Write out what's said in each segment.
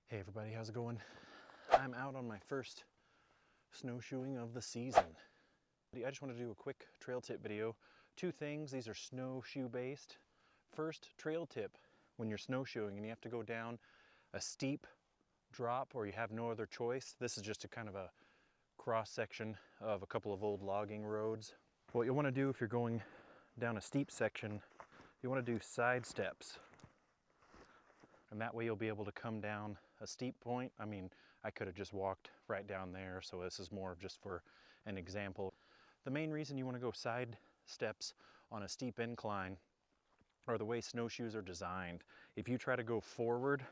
Hey everybody, how's it going? I'm out on my first snowshoeing of the season. I just want to do a quick trail tip video. Two things, these are snowshoe based. First, trail tip, when you're snowshoeing and you have to go down a steep drop or you have no other choice, this is just a kind of a cross section of a couple of old logging roads. What you want to do if you're going down a steep section, you want to do side steps. And that way you'll be able to come down a steep point. I mean, I could have just walked right down there, so this is more just for an example. The main reason you want to go side steps on a steep incline are the way snowshoes are designed. If you try to go forward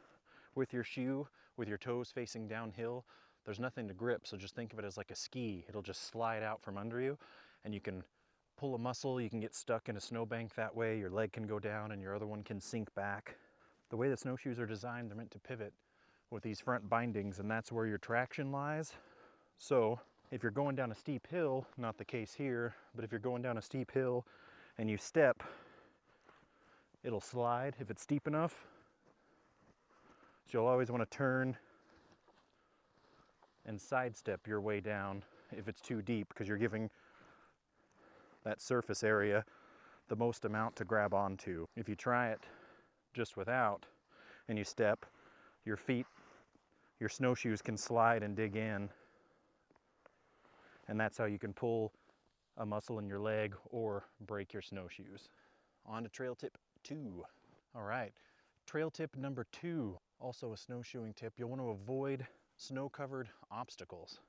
with your shoe, with your toes facing downhill, there's nothing to grip, so just think of it as like a ski. It'll just slide out from under you, and you can pull a muscle, you can get stuck in a snowbank that way, your leg can go down and your other one can sink back. The way the snowshoes are designed, they're meant to pivot with these front bindings, and that's where your traction lies. So if you're going down a steep hill, not the case here, but if you're going down a steep hill and you step, it'll slide if it's steep enough. So you'll always want to turn and sidestep your way down if it's too deep, because you're giving that surface area the most amount to grab onto. If you try it just without, and you step, your feet, your snowshoes can slide and dig in, and that's how you can pull a muscle in your leg or break your snowshoes. On to trail tip 2. All right, trail tip number 2, also a snowshoeing tip. You'll want to avoid snow-covered obstacles.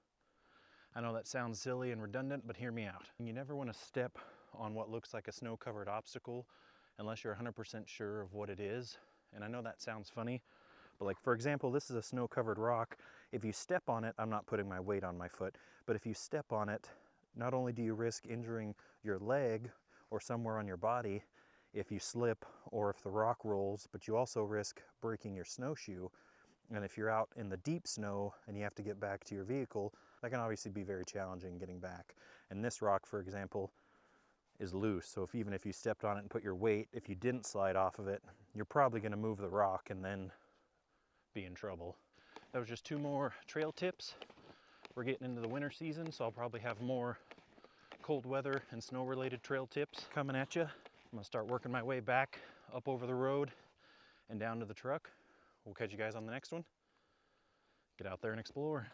I know that sounds silly and redundant, but hear me out. You never want to step on what looks like a snow-covered obstacle unless you're 100% sure of what it is. And I know that sounds funny, but like for example, this is a snow-covered rock. If you step on it, I'm not putting my weight on my foot, but if you step on it, not only do you risk injuring your leg or somewhere on your body if you slip or if the rock rolls, but you also risk breaking your snowshoe. And if you're out in the deep snow and you have to get back to your vehicle, that can obviously be very challenging getting back. And this rock, for example, is loose, so even if you stepped on it and put your weight, if you didn't slide off of it, you're probably going to move the rock and then be in trouble. That was just 2 more trail tips. We're getting into the winter season, so I'll probably have more cold weather and snow related trail tips coming at you. I'm going to start working my way back up over the road and down to the truck. We'll catch you guys on the next one. Get out there and explore.